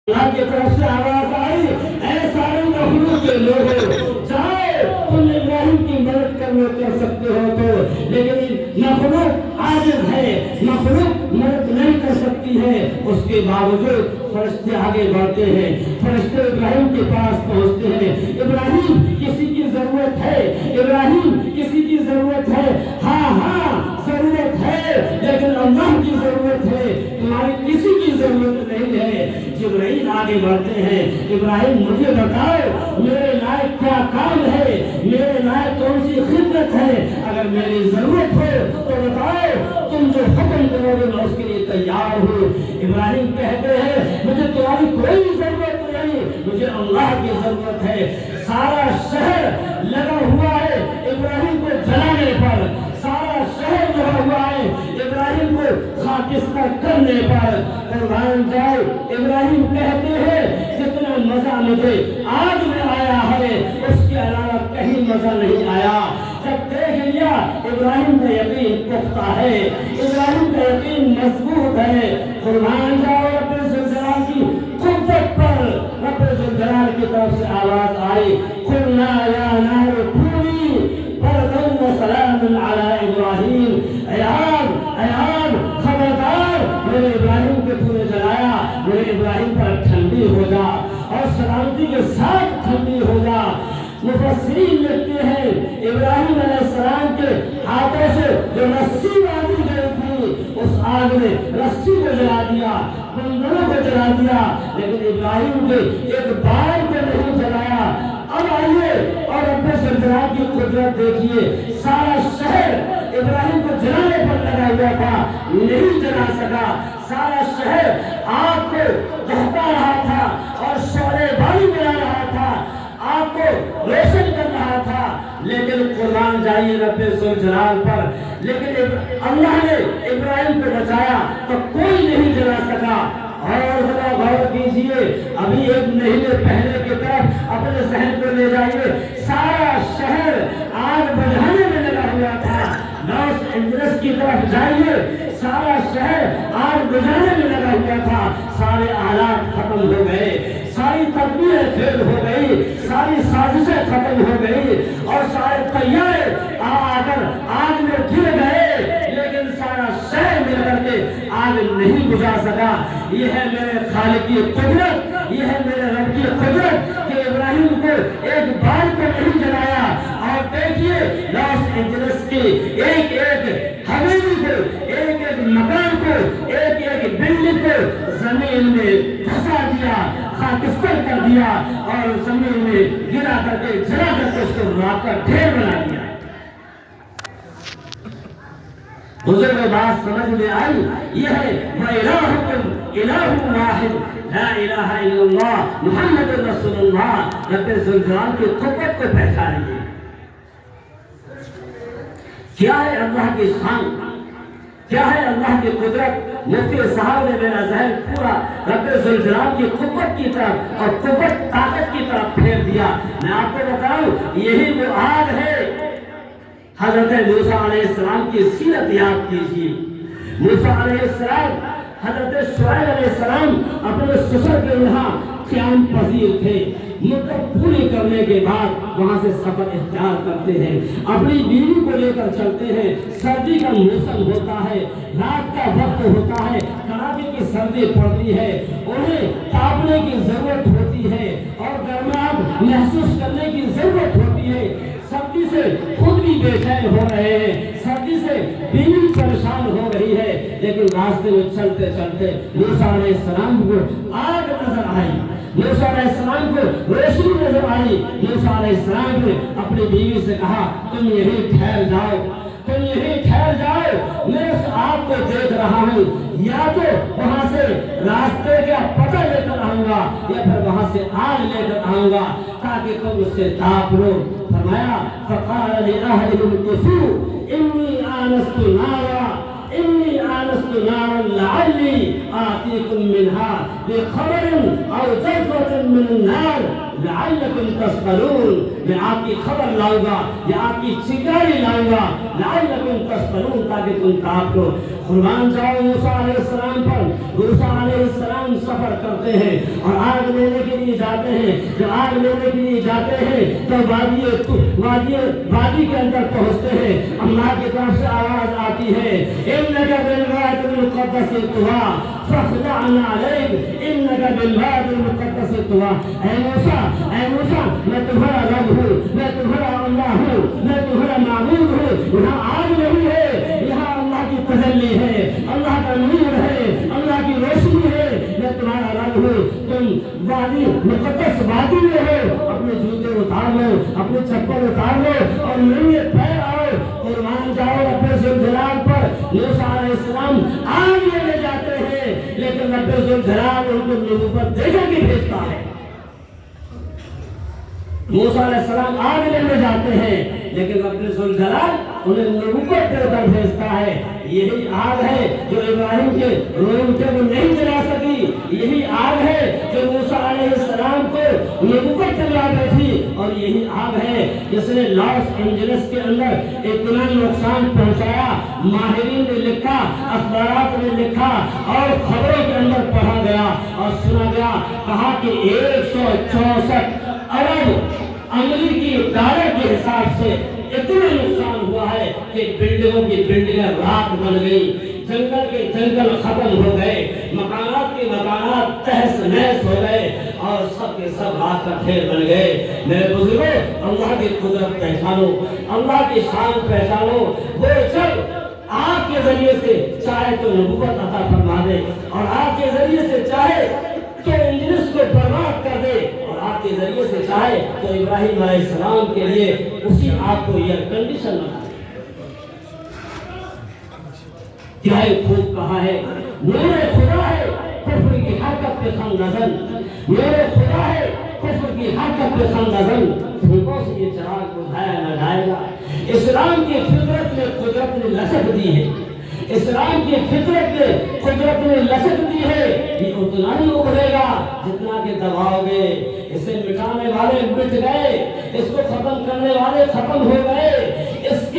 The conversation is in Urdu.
اللہ کی طرف سے آواز آئی، اے سارے مخلوق کے لوگوں، جاؤ تم ابراہیم کی مدد کر سکتے ہو تو، لیکن مخلوق عاجز ہے، مخلوق مدد نہیں کر سکتی ہے۔ اس کے باوجود فرشتے آگے بڑھتے ہیں، فرشتے ابراہیم کے پاس پہنچتے ہیں۔ ابراہیم کسی کی ضرورت ہے، ابراہیم کسی کی ضرورت ہے، ہاں ضرورت ہے، لیکن اللہ کی ضرورت ہے، تمہاری کسی کی ضرورت نہیں ہے۔ جبرائیل آگے بڑھتے ہیں، ابراہیم مجھے بتاؤ میرے لائق کیا کام ہے، میرے لائق کون سی خدمت ہے، اگر میری ضرورت ہو تو بتاؤ، تم جو حکم کرو گے میں اس کے لیے تیار ہوں۔ ابراہیم کہتے ہیں مجھے تمہاری کوئی ضرورت نہیں، مجھے اللہ کی ضرورت ہے۔ سارا شہر لگا ہوا ہے ابراہیم کو جلانے پر، سارا شہر لگا ہوا ہے ابراہیم کو خاکستر کرنے پر۔ قربان جائے ابراہیم کہتے ہیں جتنا مزہ مجھے آگ میں آیا ہے اس کے علاوہ کہیں مزہ نہیں آیا۔ جب دیکھ لیا ابراہیم کا یقین پختہ ہے، ابراہیم کا یقین مضبوط ہے۔ قربان جائے رب ذوالجلال کی قدرت پر، رب ذوالجلال کی طرف سے آواز آئی، قلنا یا نار کونی بردا وسلاما علی ابراہیم۔ اے آگ خبردار، میرے ابراہیم کو تو نے جلایا، میرے ابراہیم پر ٹھنڈی ہو جا اور سلامتی کے ساتھ ٹھنڈی ہو جا۔ مفسرین لکھتے ہیں ابراہیم علیہ السلام کے ہاتھوں سے جو رسی باندھی گئی تھی اس آگ نے رسی کو جلا دیا، بندروں کو جلا دیا، لیکن ابراہیم کے ایک بال کو نہیں جلایا۔ اب آئیے اور رب ذوالجلال کی قدرت دیکھیے، سارا شہر ابراہیم کو جلانے پر لگا ہوا تھا، نہیں جلا سکا۔ سارا شہر آگ کو دہتا رہا تھا اور شعلے باری ملا رہا تھا، آگ کو روشن کر رہا تھا، لیکن قربان جائیے رب ذوالجلال پر، لیکن اللہ نے ابراہیم کو بچایا تو کوئی نہیں جلا سکا۔ اور ذرا غور کیجئے، ابھی ایک مہینے پہلے کی طرف اپنے ذہن کو لے جائیے، سارا شہر آگ بجھانے میں لگا ہوا تھا۔ لاس اینجلس کی طرف جائیے، سارا شہر آگ بجھانے میں لگا ہوا تھا، سارے آلات ختم ہو گئے، ساری تدبیریں فیل ہو گئی، ساری سازشیں ختم ہو گئی اور سارے طیارے آ کر آگ میں گر گئے، لیکن سارا شہر مل کر کے آگ نہیں بجھا سکا۔ یہ ہے میرے خالق کی قدرت، یہ ہے میرے رب کی قدرت کہ ابراہیم کو ایک بال کو نہیں جلایا۔ اور دیکھیے لاس اینجلس کی ایک ایک حویلی کو، ایک ایک مکان کو، ایک ایک بلڈنگ کو زمین میں دھسا دیا، خاکستر کر دیا اور زمین میں گرا کر کے جلا کر کے اس کو راک کا ڈھیر بنا دیا۔ بزرگ بات سمجھ میں آئی، یہ ہے وَإِلَٰهُكُمْ إِلَٰهٌ وَاحِدٌ لَا إِلَٰهَ إِلَّا اللَّهُ محمد رسول اللہ۔ رب ذوالجلال کی قدرت کو پہچانیے، کیا ہے اللہ کی شان، کیا ہے اللہ کی قدرت۔ مفتی صاحب نے میرا ذہن پورا رب ذوالجلال کی قدرت کی طرف اور قدرت طاقت کی طرف پھیر دیا۔ میں آپ کو بتاؤں یہی وہ آگ ہے۔ حضرت موسیٰ علیہ السلام کی سیرت یاد کیجیے۔ موسیٰ علیہ السلام، حضرت شعیب علیہ السلام اپنے سسر کے یہاں قیام پذیر تھے۔ مدت پوری کرنے کے بعد وہاں سے سفر اختیار کرتے ہیں، اپنی بیوی کو لے کر چلتے ہیں۔ سردی کا موسم ہوتا ہے، رات کا وقت ہوتا ہے، کڑاکے کی سردی پڑتی ہے، انہیں تاپنے کی ضرورت ہوتی ہے اور گرماہٹ محسوس کرنے کی ضرورت ہوتی ہے۔ سردی سے خود بھی بے چین ہو رہے ہیں، سردی سے بیوی پریشان ہو رہی ہے، لیکن راستے میں چلتے چلتے موسیٰ علیہ السلام کو آگ نظر آئی، موسیٰ علیہ السلام کو روشنی نظر آئی۔ موسیٰ علیہ السلام نے اپنی بیوی سے کہا تم یہیں ٹھہر جاؤ، تم یہیں ٹھہر جاؤ، میں اس آگ کو دیکھ رہا ہوں، یا تو وہاں سے راستے کا پتہ لے کر آؤں گا یا پھر وہاں سے آگ لے کر آؤں گا تاکہ تم اس سے تاپ لو۔ فرمایا فقال لأهلهم كثوا إني آنست نارا لعلی آتیکم منها بخبر او جذبۃ من النار لعلکم تصطلون، میں آپ کی خبر لاؤں گا یا آپ کی چنگاری لاؤں گا لعلکم تصطلون، تاکہ تم تاپ لو۔ قربان جاؤ موسیٰ علیہ السلام پر۔ موسیٰ علیہ السلام سفر کرتے ہیں اور آگ لینے کے لیے جاتے ہیں۔ جب آگ لینے کے لیے جاتے ہیں تو وادی کے اندر پہنچتے ہیں، اللہ کی طرف سے آواز آتی ہے انک بالوادی المقدس طویٰ فاخلعنا علیک انک بالوادی المقدس طویٰ۔ اے موسیٰ میں تمہارا رب ہوں، میں تمہارا اللہ ہوں، میں تمہارا معبود ہوں۔ یہاں آگ نہیں ہے، یہاں اللہ کی تجلی ہے، اللہ کا نور ہے، اللہ کی روشنی ہے، میں تمہارا رب ہوں۔ تم وادی مقدس وادی میں ہو، اپنے جوتے اتار لو، اپنے چپل اتار لو اور ننگے پیر آؤ، قربان جاؤ رب ذوالجلال پر۔ موسیٰ علیہ السلام آگ لینے جاتے ہیں، لیکن رب ذوالجلال ان کو نبوت دے کر کے بھیجتا ہے۔ موسیٰ علیہ السلام آگ لینے جاتے ہیں، لیکن رب ذوالجلال انہیں نبوت دے کر بھیجتا ہے۔ یہی آگ ہے جو ابراہیم کے روم کے وہ نہیں جلا سکی، یہی آگ ہے جو موسیٰ علیہ السلام کو نبوت دلا بیٹھی، اور یہی آگ ہے جس نے لاس اینجلس کے اندر اتنا نقصان پہنچایا۔ ماہرین نے لکھا، اخبارات نے لکھا اور خبروں کے اندر پڑھا گیا اور سنا گیا، کہا کہ 164 ارب امریکی ڈالر کے حساب سے اتنا نقصان ہوا ہے کہ بلڈنگوں کی بلڈنگیں راکھ بن گئی، جنگل کے جنگل ختم ہو گئے، مکانات کے مکانات تہس نہس ہو گئے اور سب کے سب راکھ کا ڈھیر بن گئے۔ میرے بزرگوں، اللہ کی قدرت پہچانو، اللہ کی شان پہچانو۔ وہ جب آپ کے ذریعے سے چاہے تو نبوت عطا فرما دے، اور آپ کے ذریعے سے چاہے تو انجلس کو برباد کر دے، اور آپ کے ذریعے سے چاہے تو ابراہیم علیہ السلام کے لیے اسی آپ کو یہ کنڈیشن بنا دے۔ کیا خوب کہا ہے، میرے خدا ہے کفر کی حرکت پہ خم نظر، میرے خدا ہے کفر کی حرکت پہ خم نظر، پھوٹوں سے یہ چراغ بجھایا نہ جائے گا۔ اسلام کی فطرت میں قدرت نے لچک دی ہے، اسلام کی فطرت میں قدرت نے لچک دی ہے، یہ اتنا ہی ابھرے گا جتنا کہ دباؤ گے۔ اسے مٹانے والے مٹ گئے، اس کو ختم کرنے والے ختم ہو گئے، اس